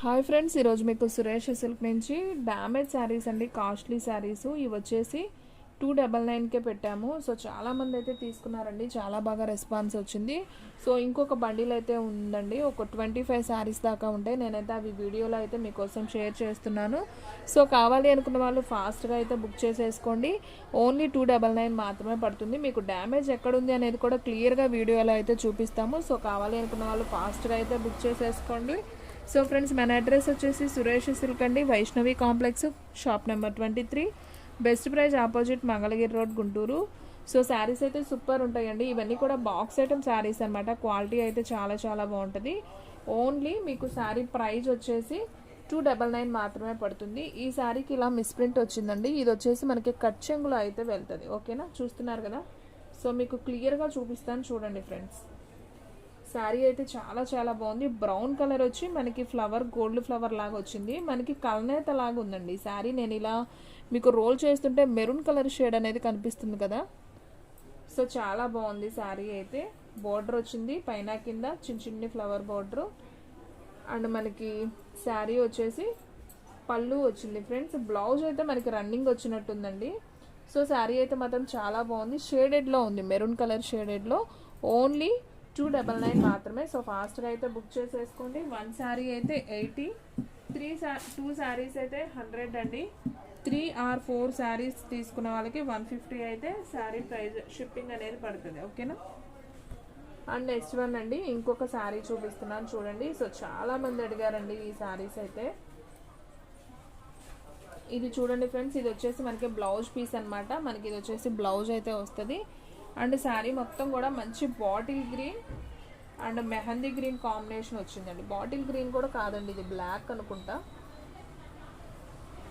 Hi friends, ఈరోజు మీకు Suresh silk నుంచి డ్యామేజ్ శారీస్ అండి, కాస్ట్లీ శారీస్ ఇవి వచ్చేసి 299కే పెట్టాము. సో చాలామంది అయితే తీసుకున్నారండి, చాలా బాగా రెస్పాన్స్ వచ్చింది. సో ఇంకొక బండిల్ అయితే ఉందండి, ఒక 25 శారీస్ దాకా ఉంటాయి. నేనైతే అవి వీడియోలో అయితే మీకోసం షేర్ చేస్తున్నాను. సో కావాలి అనుకున్న వాళ్ళు ఫాస్ట్గా అయితే బుక్ చేసేసుకోండి. ఓన్లీ 299 మాత్రమే పడుతుంది. మీకు డ్యామేజ్ ఎక్కడుంది అనేది కూడా క్లియర్గా వీడియోలో అయితే చూపిస్తాము. సో కావాలి అనుకున్న వాళ్ళు ఫాస్ట్గా అయితే బుక్ చేసేసుకోండి. సో ఫ్రెండ్స్, మన అడ్రస్ వచ్చేసి సురేష్ సిల్క్ అండి, Vaishnavi complex, shop number 23, best praise opposite Mangalagiri road, Guntur. So saris అయితే సూపర్ ఉంటాయండి. ఇవన్నీ కూడా బాక్స్ ఐటమ్ శారీస్ అనమాట. క్వాలిటీ అయితే చాలా చాలా బాగుంటుంది. ఓన్లీ మీకు శారీ ప్రైజ్ వచ్చేసి 299 మాత్రమే పడుతుంది. ఈ శారీకి ఇలా మిస్ప్రింట్ వచ్చిందండి. ఇది వచ్చేసి మనకి కట్ చెంగులో అయితే వెళ్తుంది. ఓకేనా, చూస్తున్నారు కదా. సో మీకు క్లియర్గా చూపిస్తాను చూడండి ఫ్రెండ్స్. శారీ అయితే చాలా చాలా బాగుంది. బ్రౌన్ కలర్ వచ్చి మనకి ఫ్లవర్, గోల్డ్ ఫ్లవర్ లాగా వచ్చింది. మనకి కలనేత లాగా ఉందండి శారీ. నేను ఇలా మీకు రోల్ చేస్తుంటే మెరూన్ కలర్ షేడ్ అనేది కనిపిస్తుంది కదా. సో చాలా బాగుంది శారీ అయితే. బోర్డర్ వచ్చింది పైన కింద చిన్న చిన్ని ఫ్లవర్ బోర్డర్. అండ్ మనకి శారీ వచ్చేసి పళ్ళు వచ్చింది ఫ్రెండ్స్. బ్లౌజ్ అయితే మనకి రన్నింగ్ వచ్చినట్టుందండి. సో శారీ అయితే మాత్రం చాలా బాగుంది. షేడెడ్లో ఉంది, మెరూన్ కలర్ షేడెడ్లో. ఓన్లీ 299 మాత్రమే. సో ఫాస్ట్గా అయితే బుక్ చేసేసుకోండి. 1 శారీ అయితే 80, 2 శారీస్ అయితే 100 అండి. 3 or 4 శారీస్ తీసుకున్న వాళ్ళకి 150 అయితే శారీ ప్రైస్, షిప్పింగ్ అనేది పడుతుంది. ఓకేనా. అండ్ నెక్స్ట్ వన్ అండి, ఇంకొక శారీ చూపిస్తున్నాను చూడండి. సో చాలా మంది అడిగారండి ఈ శారీస్ అయితే. ఇది చూడండి ఫ్రెండ్స్, ఇది వచ్చేసి మనకి బ్లౌజ్ పీస్ అనమాట. మనకి ఇది వచ్చేసి బ్లౌజ్ అయితే వస్తుంది. అండ్ శారీ మొత్తం కూడా మంచి bottle green and mehndi green combination వచ్చిందండి. బాటిల్ గ్రీన్ కూడా కాదండి, ఇది బ్లాక్ అనుకుంటా.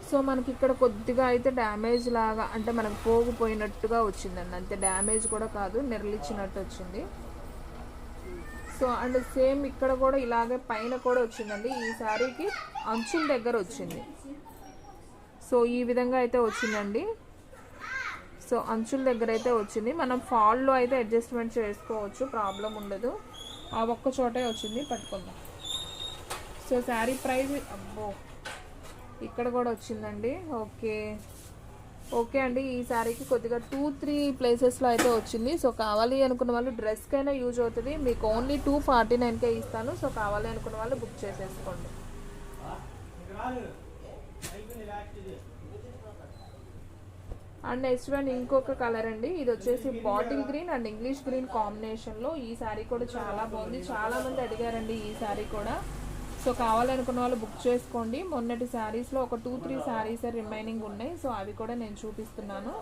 సో మనకి ఇక్కడ కొద్దిగా అయితే డ్యామేజ్ లాగా, అంటే మనకు పోగిపోయినట్టుగా వచ్చిందండి. అంతే, డ్యామేజ్ కూడా కాదు, నెరలిచ్చినట్టు వచ్చింది. సో అండ్ సేమ్ ఇక్కడ కూడా ఇలాగే పైన కూడా వచ్చిందండి. ఈ శారీకి అంచుల దగ్గర వచ్చింది. సో ఈ విధంగా అయితే వచ్చిందండి. సో అంచుల దగ్గర అయితే వచ్చింది. మనం ఫాల్లో అయితే అడ్జస్ట్మెంట్ చేసుకోవచ్చు, ప్రాబ్లం ఉండదు. ఆ ఒక్క చోటే వచ్చింది, పట్టుకుందాం. సో శారీ ప్రైస్, అబ్బో ఇక్కడ కూడా వచ్చిందండి. ఓకే ఓకే అండి, ఈ శారీకి కొద్దిగా 2-3 ప్లేసెస్లో అయితే వచ్చింది. సో కావాలి అనుకున్న వాళ్ళు డ్రెస్కైనా యూజ్ అవుతుంది. మీకు ఓన్లీ 249కే ఇస్తాను. సో కావాలి అనుకున్న వాళ్ళు బుక్ చేసేసుకోండి. అండ్ నెక్స్ట్ వన్ ఇంకొక కలర్ అండి. ఇది వచ్చేసి bottle green and English green కాంబినేషన్లో. ఈ శారీ కూడా చాలా బాగుంది. చాలా మంది అడిగారండి ఈ శారీ కూడా. సో కావాలనుకున్న వాళ్ళు బుక్ చేసుకోండి. మొన్నటి శారీస్లో ఒక 2-3 శారీస్ రిమైనింగ్ ఉన్నాయి. సో అవి కూడా నేను చూపిస్తున్నాను.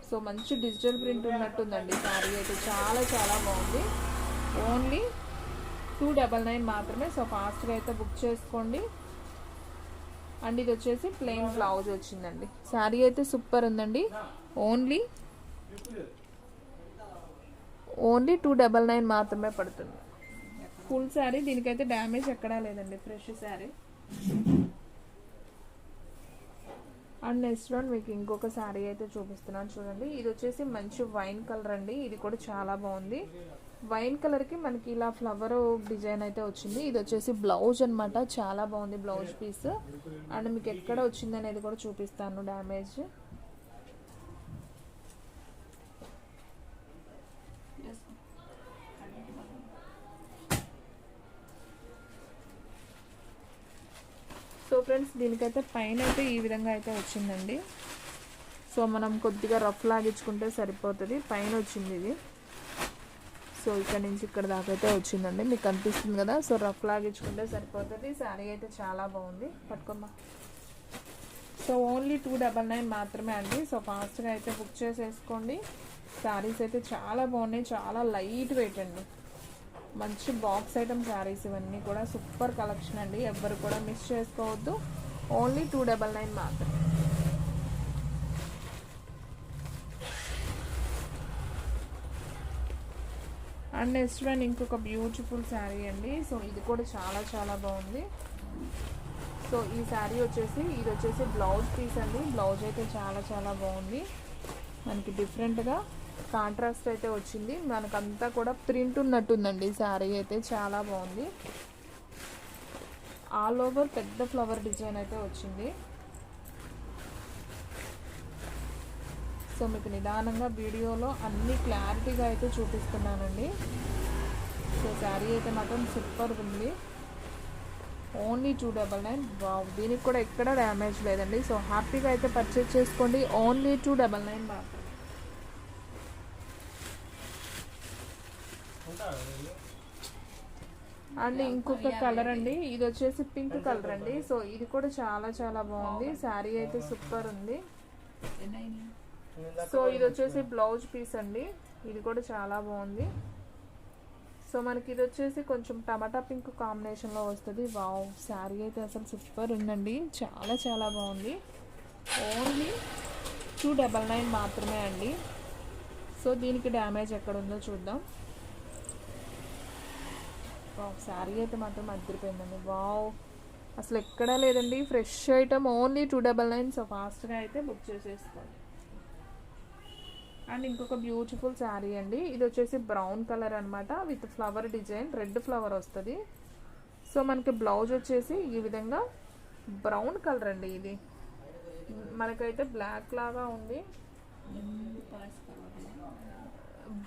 సో మంచి డిజిటల్ ప్రింట్ ఉన్నట్టుందండి శారీ అయితే. చాలా చాలా బాగుంది. ఓన్లీ 299 మాత్రమే. సో ఫాస్ట్గా అయితే బుక్ చేసుకోండి. అండ్ ఇది వచ్చేసి ప్లెయిన్ బ్లౌజ్ వచ్చిందండి. శారీ అయితే సూపర్ ఉందండి. ఓన్లీ 299 మాత్రమే పడుతుంది. ఫుల్ శారీ, దీనికైతే డ్యామేజ్ ఎక్కడా లేదండి, fresh sari. And next one మీకు ఇంకొక శారీ అయితే చూపిస్తున్నాను చూడండి. ఇది వచ్చేసి మంచి వైన్ కలర్ అండి. ఇది కూడా చాలా బాగుంది. వైన్ కలర్కి మనకి ఇలా ఫ్లవర్ డిజైన్ అయితే వచ్చింది. ఇది వచ్చేసి బ్లౌజ్ అనమాట. చాలా బాగుంది బ్లౌజ్ పీస్. అండ్ మీకు ఎక్కడ వచ్చింది అనేది కూడా చూపిస్తాను డ్యామేజ్. సో ఫ్రెండ్స్, దీనికైతే పైన అయితే ఈ విధంగా అయితే వచ్చిందండి. సో మనం కొద్దిగా రఫ్ లాగించుకుంటే సరిపోతుంది. పైన వచ్చింది ఇది. సో ఇక్కడ నుంచి ఇక్కడ దాకా అయితే వచ్చిందండి, మీకు కనిపిస్తుంది కదా. సో రఫ్ లాగించుకుంటే సరిపోతుంది. శారీ అయితే చాలా బాగుంది, పట్టుకోమ్మా. సో ఓన్లీ 299 మాత్రమే అండి. సో ఫాస్ట్గా అయితే బుక్ చేసేసుకోండి. శారీస్ అయితే చాలా బాగున్నాయి, చాలా లైట్ వెయిట్ అండి. మంచి బాక్స్ ఐటమ్ శారీస్ ఇవన్నీ కూడా. సూపర్ కలెక్షన్ అండి, ఎవ్వరు కూడా మిస్ చేసుకోవద్దు. ఓన్లీ 299 మాత్రమే. అండ్ నెక్స్ట్ వన్ ఇంకొక బ్యూటిఫుల్ శారీ అండి. సో ఇది కూడా చాలా చాలా బాగుంది. సో ఈ శారీ వచ్చేసి, ఇది వచ్చేసి బ్లౌజ్ పీస్ అండి. బ్లౌజ్ అయితే చాలా చాలా బాగుంది. మనకి డిఫరెంట్గా కాంట్రాస్ట్ అయితే వచ్చింది. మనకంతా కూడా ప్రింట్ ఉన్నట్టుందండి శారీ అయితే. చాలా బాగుంది. ఆల్ ఓవర్ పెద్ద ఫ్లవర్ డిజైన్ అయితే వచ్చింది. సో మీకు నిదానంగా వీడియోలో అన్ని క్లారిటీగా అయితే చూపిస్తున్నానండి. సో శారీ అయితే మాత్రం సూపర్ ఉంది. ఓన్లీ 299. వావ్, దీనికి కూడా ఎక్కడ డ్యామేజ్ లేదండి. సో హ్యాపీగా అయితే పర్చేజ్ చేసుకోండి. ఓన్లీ 299 మాత్రం. అండ్ ఇంకొక కలర్ అండి, ఇది వచ్చేసి పింక్ కలర్ అండి. సో ఇది కూడా చాలా చాలా బాగుంది. శారీ అయితే సూపర్ ఉంది. సో ఇది వచ్చేసి బ్లౌజ్ పీస్ అండి, ఇది కూడా చాలా బాగుంది. సో మనకి ఇది వచ్చేసి కొంచెం టమాటా పింక్ కాంబినేషన్లో వస్తుంది. వావ్, శారీ అయితే అసలు సూపర్ ఉందండి, చాలా చాలా బాగుంది. ఓన్లీ 299 మాత్రమే అండి. సో దీనికి డ్యామేజ్ ఎక్కడ ఉందో చూద్దాం. వావ్, శారీ అయితే మాత్రం అదిరిపోయిందండి. వావ్, అసలు ఎక్కడా లేదండి, ఫ్రెష్ ఐటమ్. ఓన్లీ 299. సో ఫాస్ట్గా అయితే బుక్ చేసేసుకోండి. అండ్ ఇంకొక బ్యూటిఫుల్ శారీ అండి, ఇది వచ్చేసి బ్రౌన్ కలర్ అనమాట, with flower design, red flower వస్తుంది. సో మనకి బ్లౌజ్ వచ్చేసి ఈ విధంగా బ్రౌన్ కలర్ అండి. ఇది మనకైతే బ్లాక్ లాగా ఉంది,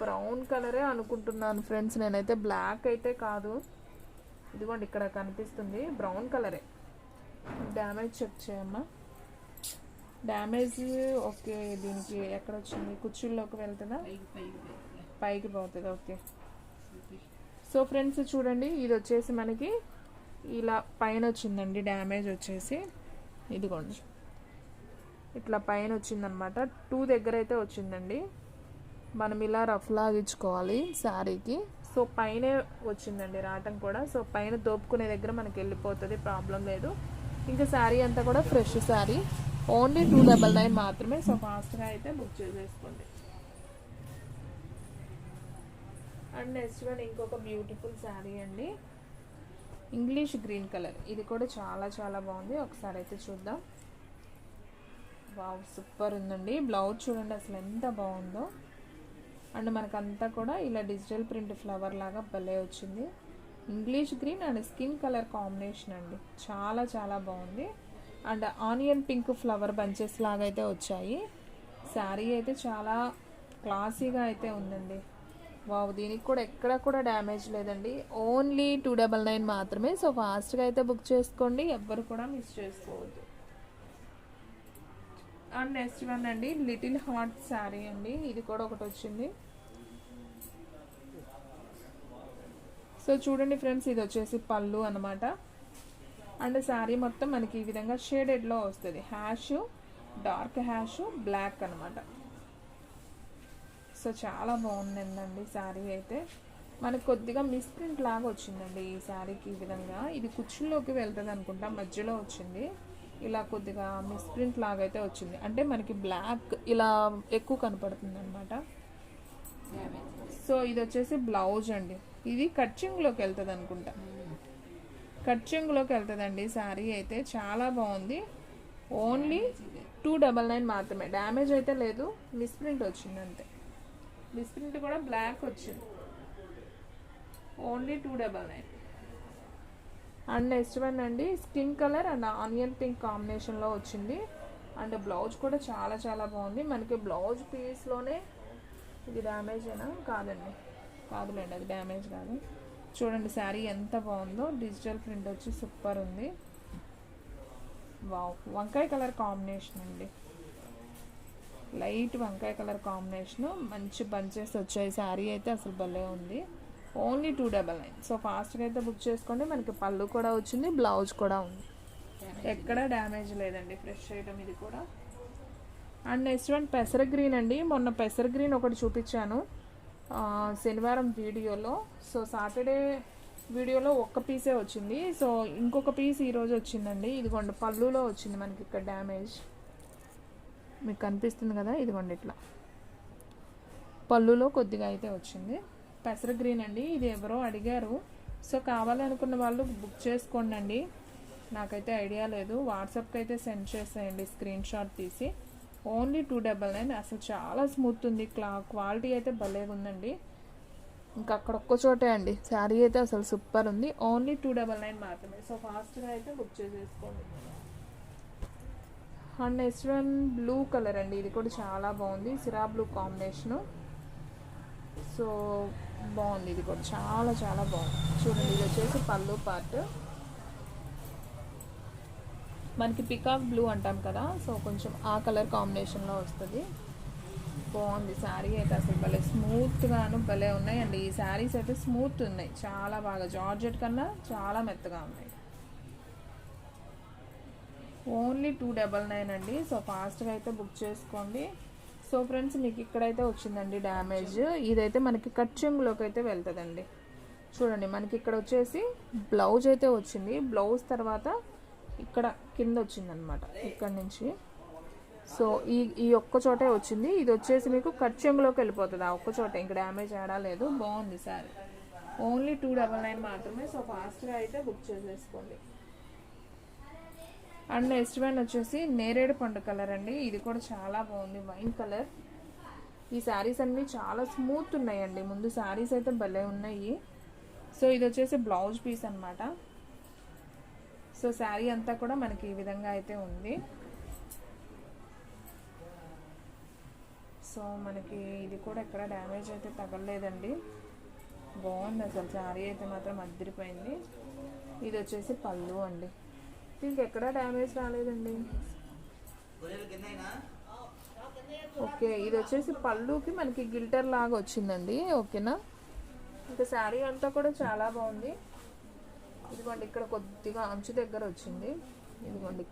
బ్రౌన్ కలరే అనుకుంటున్నాను ఫ్రెండ్స్, నేనైతే బ్లాక్ అయితే కాదు. ఇదిగోండి ఇక్కడ కనిపిస్తుంది బ్రౌన్ కలరే. డ్యామేజ్ చెక్ చేయమ్మా. డ్యామేజ్ ఓకే, దీనికి ఎక్కడ వచ్చింది, కుర్చీల్లోకి వెళ్తుందా, పైకి పోతుంది. ఓకే. సో ఫ్రెండ్స్ చూడండి, ఇది వచ్చేసి మనకి ఇలా పైన వచ్చిందండి డ్యామేజ్ వచ్చేసి. ఇదిగోండి ఇట్లా పైన వచ్చిందనమాట, 2 దగ్గర అయితే వచ్చిందండి. మనం ఇలా రఫ్ లాగించుకోవాలి శారీకి. సో పైనే వచ్చిందండి రావటం కూడా. సో పైన దోపుకునే దగ్గర మనకి వెళ్ళిపోతుంది, ప్రాబ్లం లేదు. ఇంకా శారీ అంతా కూడా ఫ్రెష్ శారీ. ఓన్లీ 299 మాత్రమే. సో ఫాస్ట్గా అయితే బుక్ చేసేసుకోండి. అండ్ నెక్స్ట్ వన్ ఇంకొక బ్యూటిఫుల్ శారీ అండి, ఇంగ్లీష్ గ్రీన్ కలర్. ఇది కూడా చాలా చాలా బాగుంది, ఒకసారి అయితే చూద్దాం. వావ్, సూపర్ ఉందండి. బ్లౌజ్ చూడండి అసలు ఎంత బాగుందో. అండ్ మనకంతా కూడా ఇలా డిజిటల్ ప్రింట్ ఫ్లవర్ లాగా భలే వచ్చింది. English green and skin colour combination అండి, చాలా చాలా బాగుంది. And onion pink flower bunches లాగా అయితే వచ్చాయి. శారీ అయితే చాలా క్లాసీగా అయితే ఉందండి. వావ్, దీనికి కూడా ఎక్కడ కూడా డ్యామేజ్ లేదండి. ఓన్లీ 299 మాత్రమే. సో ఫాస్ట్గా అయితే బుక్ చేసుకోండి, ఎవ్వరు కూడా మిస్ చేసుకోవద్దు. అండ్ నెక్స్ట్ వన్ అండి, లిటిల్ హార్ట్ శారీ అండి, ఇది కూడా ఒకటి వచ్చింది. సో చూడండి ఫ్రెండ్స్, ఇది వచ్చేసి పళ్ళు అనమాట. అండ్ శారీ మొత్తం మనకి ఈ విధంగా షేడెడ్లో వస్తుంది, హ్యాష్, డార్క్ హ్యాష్, బ్లాక్ అనమాట. సో చాలా బాగుందండి శారీ అయితే. మనకు కొద్దిగా మిస్ప్రింట్ లాగా వచ్చిందండి ఈ శారీకి. ఈ విధంగా ఇది కుచ్చుల్లోకి వెళ్తుంది అనుకుంటా, మధ్యలో వచ్చింది. ఇలా కొద్దిగా మిస్ప్రింట్ లాగా అయితే వచ్చింది, అంటే మనకి బ్లాక్ ఇలా ఎక్కువ కనపడుతుంది అనమాట. సో ఇది వచ్చేసి బ్లౌజ్ అండి, ఇది కట్చింగ్లోకి వెళ్తుంది అనుకుంటా, కట్చింగ్లోకి వెళ్తుందండి శారీ అయితే. చాలా బాగుంది. ఓన్లీ 299 మాత్రమే. డ్యామేజ్ అయితే లేదు, మిస్ప్రింట్ వచ్చింది అంతే. మిస్ప్రింట్ కూడా బ్లాక్ వచ్చింది. ఓన్లీ 299. అండ్ నెక్స్ట్ వన్ అండి, skin colour and onion pink కాంబినేషన్లో వచ్చింది. అండ్ బ్లౌజ్ కూడా చాలా చాలా బాగుంది. మనకి బ్లౌజ్ పీస్లోనే ఇది డ్యామేజ్ అయినా కాదండి, కాదులేండి అది డ్యామేజ్ కాదు. చూడండి శారీ ఎంత బాగుందో, డిజిటల్ ప్రింట్ వచ్చి సూపర్ ఉంది. వావ్, వంకాయ కలర్ కాంబినేషన్ అండి, లైట్ వంకాయ కలర్ కాంబినేషను, మంచి బంచెస్ వచ్చాయి. శారీ అయితే అసలు భలే ఉంది. ఓన్లీ 299. సో ఫాస్ట్గా అయితే బుక్ చేసుకోండి. మనకి పళ్ళు కూడా వచ్చింది, బ్లౌజ్ కూడా ఉంది, ఎక్కడ డ్యామేజ్ లేదండి, ఫ్రెష్ ఐటమ్ ఇది కూడా. అండ్ నెక్స్ట్ వన్ పెసర గ్రీన్ అండి. మొన్న పెసర గ్రీన్ ఒకటి చూపించాను శనివారం వీడియోలో. సో సాటర్డే వీడియోలో ఒక్క పీసే వచ్చింది. సో ఇంకొక పీస్ ఈరోజు వచ్చిందండి. ఇదిగోండి పళ్ళులో వచ్చింది మనకి ఇక్కడ డ్యామేజ్, మీకు కనిపిస్తుంది కదా, ఇదిగోండి ఇట్లా పళ్ళులో కొద్దిగా అయితే వచ్చింది. పెసర గ్రీన్ అండి, ఇది ఎవరో అడిగారు. సో కావాలనుకున్న వాళ్ళు బుక్ చేసుకోండి అండి. నాకైతే ఐడియా లేదు, వాట్సాప్కి అయితే సెండ్ చేసేయండి స్క్రీన్ షాట్ తీసి. ఓన్లీ 299. అసలు చాలా స్మూత్ ఉంది, క్వాలిటీ అయితే భలే ఉందండి. ఇంకా అక్కడ ఒక్క చోటే అండి. శారీ అయితే అసలు సూపర్ ఉంది. ఓన్లీ 299 మాత్రమే. సో ఫాస్ట్గా అయితే బుక్ చేసేసుకోండి. And next one blue colour అండి. ఇది కూడా చాలా బాగుంది, సిరా బ్లూ కాంబినేషను. సో బాగుంది, ఇది కూడా చాలా చాలా బాగుంది. చూడండి, ఇది వచ్చేసి పళ్ళు పార్ట్. మనకి పికాక్ బ్లూ అంటాం కదా, సో కొంచెం ఆ కలర్ కాంబినేషన్లో వస్తుంది. బాగుంది శారీ అయితే అసలు భలే స్మూత్గాను భలే ఉన్నాయండి. ఈ శారీస్ అయితే స్మూత్ ఉన్నాయి, చాలా బాగా జార్జెట్ కన్నా చాలా మెత్తగా ఉన్నాయి. ఓన్లీ 299 అండి. సో ఫాస్ట్గా అయితే బుక్ చేసుకోండి. సో ఫ్రెండ్స్, మీకు ఇక్కడైతే వచ్చిందండి డ్యామేజ్. ఇదైతే మనకి కట్ చెంగులోకి అయితే వెళ్తుందండి. చూడండి, మనకి ఇక్కడ వచ్చేసి బ్లౌజ్ అయితే వచ్చింది. బ్లౌజ్ తర్వాత ఇక్కడ కింద వచ్చిందనమాట, ఇక్కడ నుంచి. సో ఈ ఒక్క చోటే వచ్చింది. ఇది వచ్చేసి మీకు కట్ చెంగులోకి వెళ్ళిపోతుంది ఆ ఒక్క చోట, ఇంక డ్యామేజ్ ఆడా లేదు. బాగుంది సారీ. ఓన్లీ 299 మాత్రమే. సో ఫాస్ట్గా అయితే బుక్ చేసేసుకోండి. అండ్ నెక్స్ట్ వన్ వచ్చేసి నేరేడు పండు కలర్ అండి. ఇది కూడా చాలా బాగుంది, వైన్ కలర్. ఈ శారీస్ అన్నీ చాలా స్మూత్ ఉన్నాయండి. ముందు శారీస్ అయితే భలే ఉన్నాయి. సో ఇది వచ్చేసి బ్లౌజ్ పీస్ అనమాట. సో శారీ అంతా కూడా మనకి ఈ విధంగా అయితే ఉంది. సో మనకి ఇది కూడా ఎక్కడ డ్యామేజ్ అయితే తగలలేదండి. బాగుంది అసలు శారీ అయితే మాత్రం అద్దరిపోయింది. ఇది వచ్చేసి పళ్ళు అండి. దీనికి ఎక్కడ డ్యామేజ్ రాలేదండి. ఓకే, ఇది వచ్చేసి పళ్ళుకి మనకి గిల్టర్ లాగా వచ్చిందండి. ఓకేనా, ఇంకా శారీ అంతా కూడా చాలా బాగుంది. ఇదిగోండి, ఇక్కడ కొద్దిగా అంచు దగ్గర వచ్చింది. ఇదిగోండి,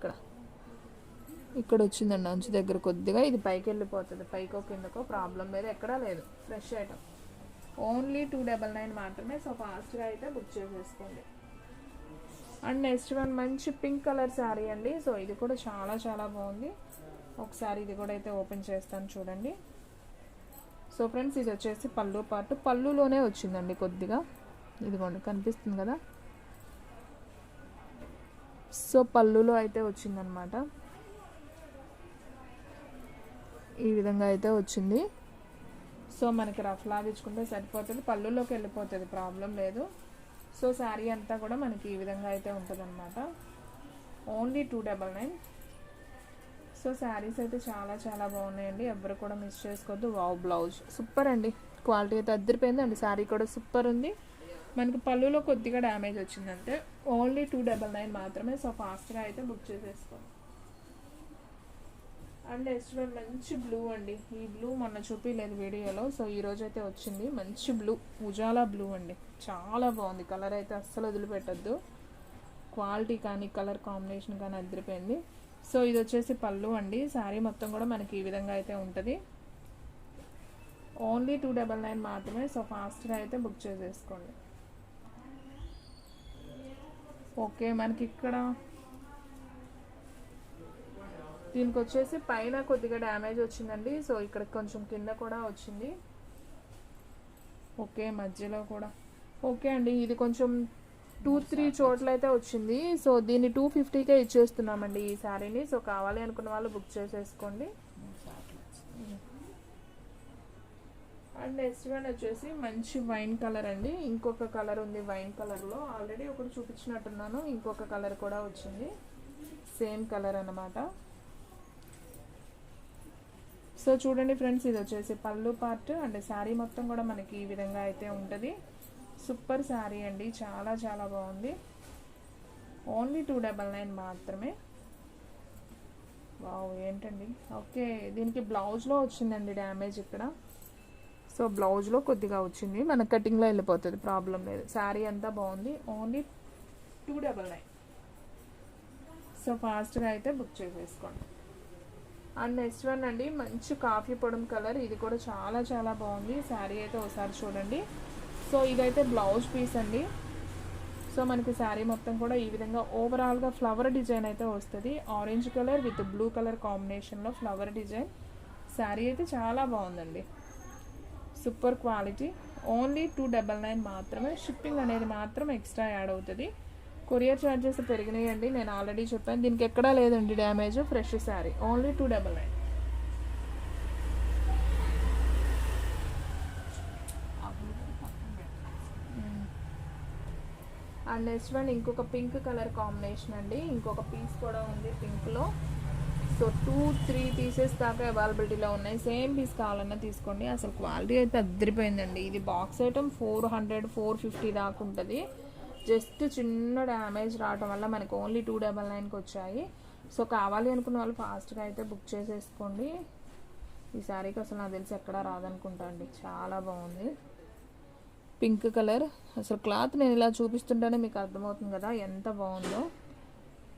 ఇక్కడ వచ్చిందండి అంచు దగ్గర కొద్దిగా. ఇది పైకి వెళ్ళిపోతుంది, పైకో కిందకో ప్రాబ్లం లేదు, ఎక్కడా లేదు. Fresh item. ఓన్లీ 299 మాత్రమే. సో ఫాస్ట్గా అయితే బుక్ చేసేసుకోండి. అండ్ నెక్స్ట్ వన్ మంచి పింక్ కలర్ శారీ అండి. సో ఇది కూడా చాలా చాలా బాగుంది. ఒకసారి ఇది కూడా అయితే ఓపెన్ చేస్తాను చూడండి. సో ఫ్రెండ్స్, ఇది వచ్చేసి పళ్ళు పార్ట్. పళ్ళులోనే వచ్చిందండి కొద్దిగా. ఇదిగోండి, కనిపిస్తుంది కదా. సో పళ్ళులో అయితే వచ్చిందనమాట, ఈ విధంగా అయితే వచ్చింది. సో మనకి రఫ్ లాగించుకుంటే సరిపోతుంది, పళ్ళులోకి వెళ్ళిపోతుంది, ప్రాబ్లం లేదు. సో శారీ అంతా కూడా మనకి ఈ విధంగా అయితే ఉంటుంది అనమాట. ఓన్లీ 299. సో శారీస్ అయితే చాలా చాలా బాగున్నాయండి, ఎవరు కూడా మిస్ చేసుకోవద్దు. వావ్, బ్లౌజ్ సూపర్ అండి, క్వాలిటీ అయితే అద్దరిపోయిందండి. శారీ కూడా సూపర్ ఉంది. మనకి పళ్ళులో కొద్దిగా డ్యామేజ్ వచ్చిందంటే. ఓన్లీ 299 మాత్రమే. సో ఫాస్ట్గా అయితే బుక్ చేసేసుకోండి. అండ్ నెక్స్ట్ వన్ మంచి బ్లూ అండి. ఈ బ్లూ మొన్న చూపించలేదు వీడియోలో, సో ఈరోజు అయితే వచ్చింది. మంచి బ్లూ, ఉజాలా బ్లూ అండి, చాలా బాగుంది. కలర్ అయితే అస్సలు వదిలిపెట్టద్దు, క్వాలిటీ కానీ కలర్ కాంబినేషన్ కానీ అదిరిపోయింది. సో ఇది వచ్చేసి పళ్ళు అండి. శారీ మొత్తం కూడా మనకి ఈ విధంగా అయితే ఉంటుంది. ఓన్లీ 299 మాత్రమే. సో ఫాస్ట్గా అయితే బుక్ చేసేసుకోండి. ఓకే, మనకి ఇక్కడ దీనికి వచ్చేసి పైన కొద్దిగా డ్యామేజ్ వచ్చిందండి. సో ఇక్కడ కొంచెం కింద కూడా వచ్చింది. ఓకే, మధ్యలో కూడా ఓకే అండి. ఇది కొంచెం 2-3 చోట్ల అయితే వచ్చింది. సో దీన్ని 250కే ఇచ్చేస్తున్నామండి ఈ శారీని. సో కావాలి అనుకున్న వాళ్ళు బుక్ చేసేసుకోండి. అండ్ నెక్స్ట్ వన్ వచ్చేసి మంచి వైన్ కలర్ అండి. ఇంకొక కలర్ ఉంది వైన్ కలర్లో, ఆల్రెడీ ఒకటి చూపించినట్టున్నాను. ఇంకొక కలర్ కూడా వచ్చింది, సేమ్ కలర్ అన్నమాట. సో చూడండి ఫ్రెండ్స్, ఇది వచ్చేసి పళ్ళు పార్ట్. అండ్ శారీ మొత్తం కూడా మనకి ఈ విధంగా అయితే ఉంటుంది. సూపర్ శారీ అండి, చాలా చాలా బాగుంది. ఓన్లీ 299 మాత్రమే. వావ్, ఏంటండి. ఓకే, దీనికి బ్లౌజ్లో వచ్చిందండి డ్యామేజ్ ఇక్కడ. సో బ్లౌజ్లో కొద్దిగా వచ్చింది, మన కటింగ్లో వెళ్ళిపోతుంది, ప్రాబ్లం లేదు. శారీ అంతా బాగుంది. ఓన్లీ 299. సో ఫాస్ట్గా అయితే బుక్ చేసేసుకోండి. అండ్ నెక్స్ట్ వన్ అండి, మంచి కాఫీ పొడం కలర్. ఇది కూడా చాలా చాలా బాగుంది. శారీ అయితే ఒకసారి చూడండి. సో ఇదైతే బ్లౌజ్ పీస్ అండి. సో మనకి శారీ మొత్తం కూడా ఈ విధంగా ఓవరాల్గా ఫ్లవర్ డిజైన్ అయితే వస్తుంది. Orange colour with blue colour కాంబినేషన్లో ఫ్లవర్ డిజైన్. శారీ అయితే చాలా బాగుందండి, సూపర్ క్వాలిటీ. ఓన్లీ 299 మాత్రమే. షిప్పింగ్ అనేది మాత్రం ఎక్స్ట్రా యాడ్ అవుతుంది. కొరియర్ ఛార్జెస్ పెరిగినాయండి, నేను ఆల్రెడీ చెప్పాను. దీనికి ఎక్కడా లేదండి damage, fresh sari. Only 299. And next one ఇంకొక పింక్ కలర్ కాంబినేషన్ అండి, ఇంకొక పీస్ కూడా ఉంది పింక్లో. సో 2-3 పీసెస్ దాకా అవైలబిలిటీలో ఉన్నాయి. సేమ్ పీస్ కావాలన్నా తీసుకోండి. అసలు క్వాలిటీ అయితే అద్దరిపోయిందండి. ఇది బాక్స్ ఐటమ్ 400-450 దాకా ఉంటుంది. జస్ట్ చిన్న డ్యామేజ్ రావడం వల్ల మనకు ఓన్లీ 299కి వచ్చాయి. సో కావాలి అనుకున్న వాళ్ళు ఫాస్ట్గా అయితే బుక్ చేసేసుకోండి. ఈ శారీకి అసలు నాకు తెలిసి ఎక్కడా రాదనుకుంటా అండి, చాలా బాగుంది. పింక్ కలర్, అసలు క్లాత్ నేను ఇలా చూపిస్తుంటేనే మీకు అర్థమవుతుంది కదా ఎంత బాగుందో.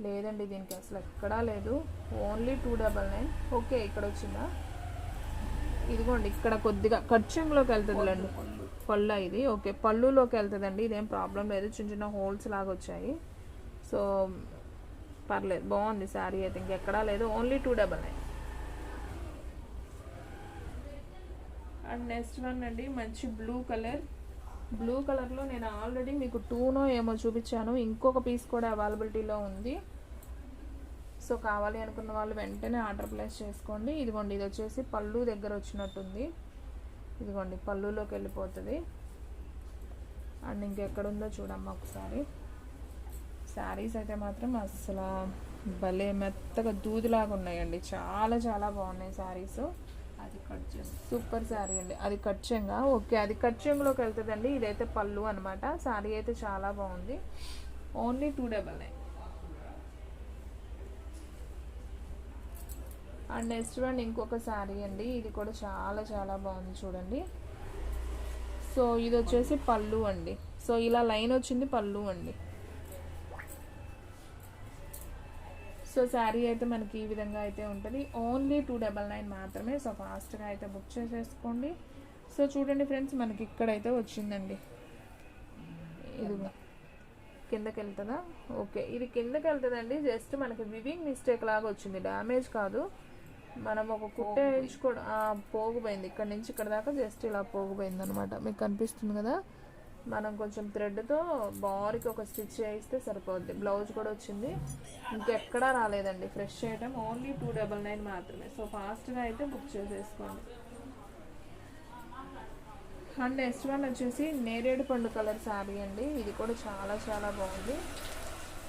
లేదండి దీనికి అసలు ఎక్కడా లేదు, ఓన్లీ 299. ఓకే ఇక్కడ వచ్చిందా, ఇదిగోండి ఇక్కడ కొద్దిగా ఖర్చులోకి వెళ్తుందిలేండి పళ్ళు ఇది. ఓకే పళ్ళులోకి వెళ్తుందండి, ఇదేం ప్రాబ్లం లేదు. చిన్న చిన్న హోల్స్ లాగా వచ్చాయి. సో పర్లేదు, బాగుంది శారీ అయితే, ఇంకెక్కడా లేదు, ఓన్లీ 299. అండ్ నెక్స్ట్ వన్ అండి మంచి బ్లూ కలర్. బ్లూ కలర్లో నేను ఆల్రెడీ మీకు 2నో ఏమో చూపించాను, ఇంకొక పీస్ కూడా అవైలబిలిటీలో ఉంది. సో కావాలి అనుకున్న వాళ్ళు వెంటనే ఆర్డర్ ప్లేస్ చేసుకోండి. ఇదిగోండి ఇది వచ్చేసి పళ్ళు దగ్గర వచ్చినట్టుంది, ఇదిగోండి పళ్ళులోకి వెళ్ళిపోతుంది. అండ్ ఇంకెక్కడుందో చూడమ్మా ఒకసారి. శారీస్ అయితే మాత్రం అసలు భలే మెత్తగా దూదిలాగా ఉన్నాయండి, చాలా చాలా బాగున్నాయి శారీస్. అది కట్ చేసి సూపర్ శారీ అండి, అది కట్ చెంగా. ఓకే అది కట్ చెంగులోకి వెళ్తుందండి. ఇదైతే పళ్ళు అనమాట. శారీ అయితే చాలా బాగుంది, ఓన్లీ 299. అండ్ నెక్స్ట్ వన్ ఇంకొక శారీ అండి, ఇది కూడా చాలా చాలా బాగుంది చూడండి. సో ఇది వచ్చేసి పళ్ళు అండి. సో ఇలా లైన్ వచ్చింది పళ్ళు అండి. సో శారీ అయితే మనకి ఈ విధంగా అయితే ఉంటుంది, ఓన్లీ 299 మాత్రమే. సో ఫాస్ట్గా అయితే బుక్ చేసేసుకోండి. సో చూడండి ఫ్రెండ్స్, మనకి ఇక్కడైతే వచ్చిందండి, ఇది కిందకి వెళ్తుందా, ఓకే ఇది కిందకి వెళ్తుందండి. జస్ట్ మనకి వివింగ్ మిస్టేక్ లాగా వచ్చింది, డ్యామేజ్ కాదు. మనం ఒక కుట్ట వేయించుకోవడం పోగుపోయింది, ఇక్కడ నుంచి ఇక్కడ దాకా జస్ట్ ఇలా పోగుపోయింది అనమాట. మీకు కనిపిస్తుంది కదా, మనం కొంచెం థ్రెడ్తో బాడీకి ఒక స్టిచ్ చేయిస్తే సరిపోద్ది. బ్లౌజ్ కూడా వచ్చింది, ఇంకెక్కడా రాలేదండి. ఫ్రెష్ ఐటమ్, ఓన్లీ 299 మాత్రమే. సో ఫాస్ట్గా అయితే బుక్ చేసేసుకోండి. అండ్ నెక్స్ట్ వన్ వచ్చేసి నేరేడు పండు కలర్ శారీ అండి, ఇది కూడా చాలా చాలా బాగుంది.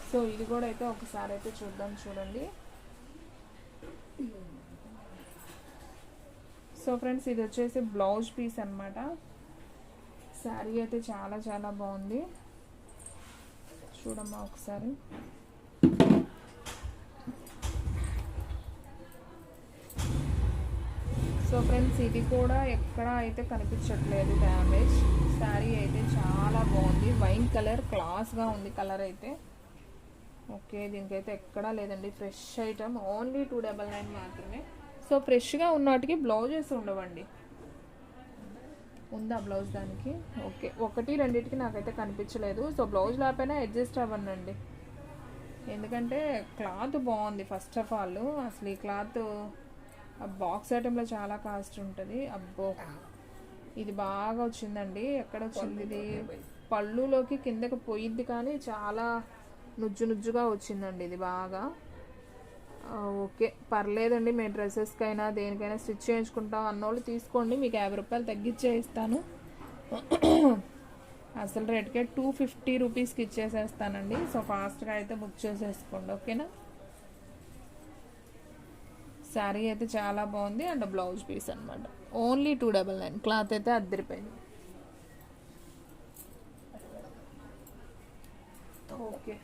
సో ఇది కూడా అయితే ఒకసారి అయితే చూద్దాం చూడండి. సో ఫ్రెండ్స్ ఇది వచ్చేసి బ్లౌజ్ పీస్ అనమాట. శారీ అయితే చాలా చాలా బాగుంది, చూడమ్మా ఒకసారి. సో ఫ్రెండ్స్ ఇది కూడా ఎక్కడ అయితే కనిపించట్లేదు డ్యామేజ్. శారీ అయితే చాలా బాగుంది, వైన్ కలర్, క్లాస్గా ఉంది కలర్ అయితే. ఓకే దీనికైతే ఎక్కడా లేదండి, ఫ్రెష్ ఐటమ్, ఓన్లీ 299 మాత్రమే. సో ఫ్రెష్గా ఉన్నటికి బ్లౌజెస్ ఉండవండి. ఉందా బ్లౌజ్ దానికి, ఓకే ఒకటి రెండింటికి నాకైతే కనిపించలేదు. సో బ్లౌజ్ లేకపోయినా అడ్జస్ట్ అవ్వనండి, ఎందుకంటే క్లాత్ బాగుంది. ఫస్ట్ ఆఫ్ ఆల్ అసలు ఈ క్లాత్ బాక్స్ ఐటెంలో చాలా కాస్ట్ ఉంటుంది. అబ్బో ఇది బాగా వచ్చిందండి, ఎక్కడ వచ్చింది ఇది, పళ్ళులోకి కిందకి పోయిద్ది కానీ చాలా నుజ్జు నుజ్జుగా వచ్చిందండి ఇది బాగా. ఓకే పర్లేదండి, మేము డ్రెస్సెస్కైనా దేనికైనా స్టిచ్ చేయించుకుంటాం అన్నోళ్ళు తీసుకోండి, మీకు 50 రూపాయలు తగ్గించే ఇస్తాను. అసలు రేట్కే 250 రూపీస్కి ఇచ్చేసేస్తానండి. సో ఫాస్ట్గా అయితే బుక్ చేసేసుకోండి, ఓకేనా. శారీ అయితే చాలా బాగుంది, అండ్ బ్లౌజ్ పీస్ అనమాట, ఓన్లీ 299. క్లాత్ అయితే అద్దరిపోయింది. ఓకే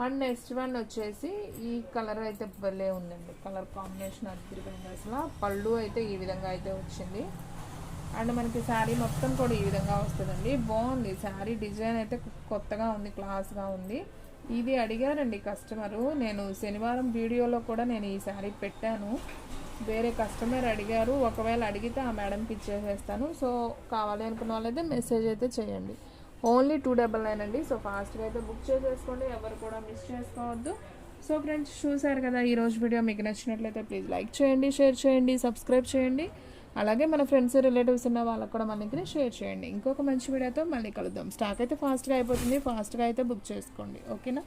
అండ్ నెక్స్ట్ వన్ వచ్చేసి ఈ కలర్ అయితే భలే ఉందండి, కలర్ కాంబినేషన్ అద్దరిపోయింది అసలు. పళ్ళు అయితే ఈ విధంగా అయితే వచ్చింది, అండ్ మనకి శారీ మొత్తం కూడా ఈ విధంగా వస్తుందండి. బాగుంది శారీ, డిజైన్ అయితే కొత్తగా ఉంది, క్లాస్గా ఉంది. ఇది అడిగారండి కస్టమరు, నేను శనివారం వీడియోలో కూడా నేను ఈ శారీ పెట్టాను. వేరే కస్టమర్ అడిగారు, ఒకవేళ అడిగితే ఆ మేడంకి ఇచ్చేసేస్తాను. సో కావాలి అనుకున్న వాళ్ళైతే మెసేజ్ అయితే చేయండి, ఓన్లీ 299 అండి. సో ఫాస్ట్గా అయితే బుక్ చేసేసుకోండి, ఎవరు కూడా మిస్ చేసుకోవద్దు. సో ఫ్రెండ్స్ చూసారు కదా ఈరోజు వీడియో, మీకు నచ్చినట్లయితే ప్లీజ్ లైక్ చేయండి, షేర్ చేయండి, సబ్స్క్రైబ్ చేయండి. అలాగే మన ఫ్రెండ్స్ రిలేటివ్స్ ఉన్న వాళ్ళకు కూడా మనకి షేర్ చేయండి. ఇంకొక మంచి వీడియోతో మళ్ళీ కలుద్దాం. స్టాక్ అయితే ఫాస్ట్గా అయిపోతుంది, ఫాస్ట్గా అయితే బుక్ చేసుకోండి, ఓకేనా.